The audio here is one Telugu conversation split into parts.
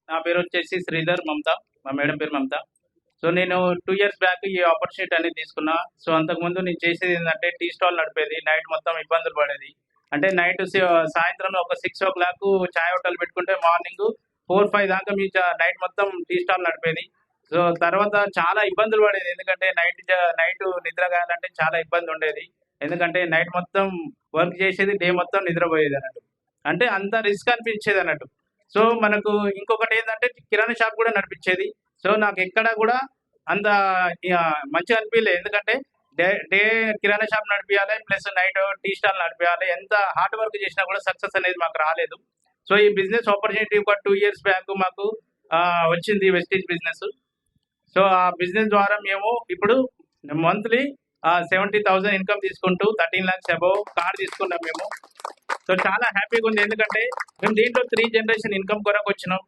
నా పేరు వచ్చేసి శ్రీధర్ మమత. మా మేడం పేరు మమత. సో నేను 2 ఇయర్స్ బ్యాక్ ఈ ఆపర్చునిటీ అనేది తీసుకున్నా. సో అంతకుముందు నేను చేసేది ఏంటంటే టీ స్టాల్ నడిపేది. నైట్ మొత్తం ఇబ్బందులు పడేది. అంటే నైట్ సాయంత్రం ఒక 6:00 చాయ్ హోటల్ పెట్టుకుంటే మార్నింగ్ 4, 5 దాకా మీ నైట్ మొత్తం టీ స్టాల్ నడిపేది. సో తర్వాత చాలా ఇబ్బందులు పడేది. ఎందుకంటే నైట్ నిద్ర కావాలంటే చాలా ఇబ్బంది ఉండేది. ఎందుకంటే నైట్ మొత్తం వర్క్ చేసేది, డే మొత్తం నిద్రపోయేది అన్నట్టు. అంటే అంత రిస్క్ అనిపించేది అన్నట్టు. సో మనకు ఇంకొకటి ఏంటంటే కిరాణా షాప్ కూడా నడిపించేది. సో నాకు ఎక్కడ కూడా అంత మంచిగా అనిపించలేదు. ఎందుకంటే డే డే కిరాణా షాప్ నడిపియాలి, ప్లస్ నైట్ టీ స్టాల్ నడిపియాలి. ఎంత హార్డ్ వర్క్ చేసినా కూడా సక్సెస్ అనేది మాకు రాలేదు. సో ఈ బిజినెస్ ఆపర్చునిటీ ఒక 2 ఇయర్స్ బ్యాక్ మాకు వచ్చింది, వెస్టేజ్ బిజినెస్. సో ఆ బిజినెస్ ద్వారా మేము ఇప్పుడు మంత్లీ 70,000 ఇన్కమ్ తీసుకుంటూ 13 lakhs అబౌవ్ కార్ తీసుకున్నాం మేము. సో చాలా హ్యాపీగా ఉంది. ఎందుకంటే మేము దీంట్లో 3 జనరేషన్ ఇన్కమ్ కొరకు వచ్చినాం.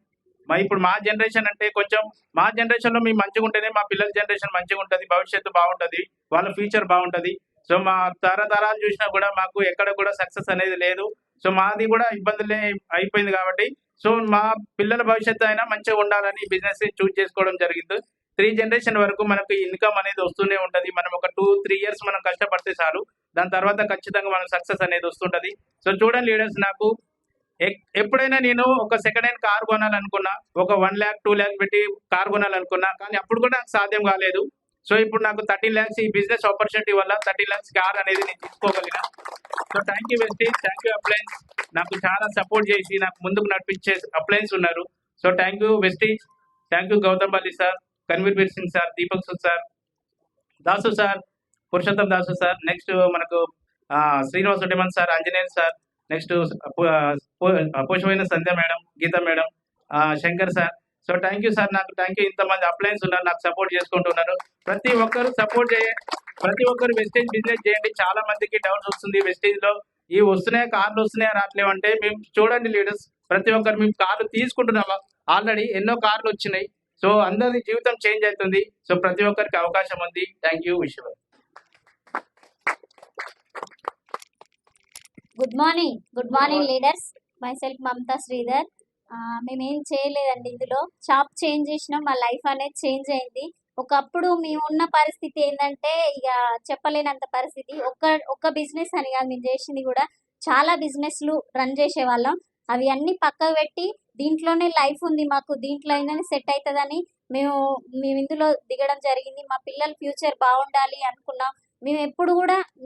ఇప్పుడు మా జనరేషన్ అంటే కొంచెం మా జనరేషన్లో మేము మంచిగా ఉంటేనే మా పిల్లల జనరేషన్ మంచిగా ఉంటుంది, భవిష్యత్తు బాగుంటుంది, వాళ్ళ ఫ్యూచర్ బాగుంటుంది. సో మా తరతరాలు చూసినా కూడా మాకు ఎక్కడ కూడా సక్సెస్ అనేది లేదు. సో మాది కూడా ఇబ్బందులే అయిపోయింది కాబట్టి సో మా పిల్లల భవిష్యత్తు అయినా మంచిగా ఉండాలని బిజినెస్ చూస్ చేసుకోవడం జరిగింది. 3 జనరేషన్ వరకు మనకు ఇన్కమ్ అనేది వస్తూనే ఉంటుంది. మనం ఒక 2-3 ఇయర్స్ మనం కష్టపడితే చాలు, దాని తర్వాత ఖచ్చితంగా మనకు సక్సెస్ అనేది వస్తుంటది. సో చూడండి లీడర్స్, నాకు ఎప్పుడైనా నేను ఒక సెకండ్ హ్యాండ్ కార్ కొనాలనుకున్నా, ఒక 1 lakh 2 lakh పెట్టి కార్ కొనాలనుకున్నా, కానీ అప్పుడు కూడా నాకు సాధ్యం కాలేదు. సో ఇప్పుడు నాకు 13 lakhs ఈ బిజినెస్ ఆపర్చునిటీ వల్ల 13 lakhs కార్ అనేది నేను తీసుకోగలిగిన. So thank you Vestige, thank you uplines. నాకు చాలా సపోర్ట్ చేసి నాకు ముందుకు నడిపించే అప్లయన్స్ ఉన్నారు. So thank you Vestige, thank you Gautam Balli sir, Kanveer Veer Singh sir, Deepak Sud sir, Dasu sir, Purushottam Dasu sir, next మనకు శ్రీనివాస్ రెడ్డిమన్ సార్, ఆంజనేయులు సార్, నెక్స్ట్ పుష్పమైన Sandhya madam, Geetha madam, Shankar sir. So thank you sir, నాకు థ్యాంక్ యూ. ఇంతమంది అప్లయన్స్ ఉన్నారు, నాకు సపోర్ట్ చేసుకుంటున్నారు. ప్రతి ఒక్కరు సపోర్ట్ ప్రతి ఒక్కరు వెస్టేజ్ బిజినెస్ చేయండి. చాలా మందికి డౌట్స్ వస్తుంది వెస్టేజ్ లో, ఈ వస్తున్నాయా కార్లు వస్తున్నాయా రావట్లేవు అంటే, మేము చూడండి లీడర్స్, ప్రతి ఒక్కరు మేము కార్లు తీసుకుంటున్నామా, ఆల్రెడీ ఎన్నో కార్లు వచ్చినాయి. సో అందరి జీవితం చేంజ్ అవుతుంది. సో ప్రతి ఒక్కరికి అవకాశం ఉంది. Thank you. విషయం good morning leaders. Myself Mamata Sridhar. మేమేం చేయలేదండి, ఇందులో షాప్ చేంజ్ చేసినాం, మా లైఫ్ అనేది చేంజ్ అయింది. ఒకప్పుడు మేము ఉన్న పరిస్థితి ఏంటంటే ఇక చెప్పలేనంత పరిస్థితి. ఒక్క బిజినెస్ అని కాదు, మేము చేసింది కూడా చాలా బిజినెస్లు రన్ చేసేవాళ్ళం. అవి అన్ని పక్కకు పెట్టి దీంట్లోనే లైఫ్ ఉంది మాకు, దీంట్లో అయినా సెట్ అవుతుందని మేము ఇందులో దిగడం జరిగింది. మా పిల్లల ఫ్యూచర్ బాగుండాలి అనుకున్నాం. మేము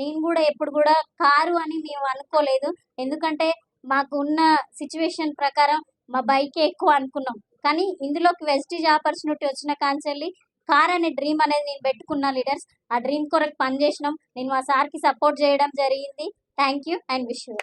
నేను కూడా ఎప్పుడు కూడా కారు అని మేము అనుకోలేదు. ఎందుకంటే మాకు ఉన్న సిచ్యువేషన్ ప్రకారం మా బైకే ఎక్కువ అనుకున్నాం. కానీ ఇందులోకి వెస్టీజ్ ఆపర్చునిటీ వచ్చిన కాంచెల్లి కార్ అనే డ్రీమ్ అనేది నేను పెట్టుకున్నా లీడర్స్. ఆ డ్రీమ్ కొరకు పనిచేసినాం. నేను మా సార్కి సపోర్ట్ చేయడం జరిగింది. Thank you and wish you.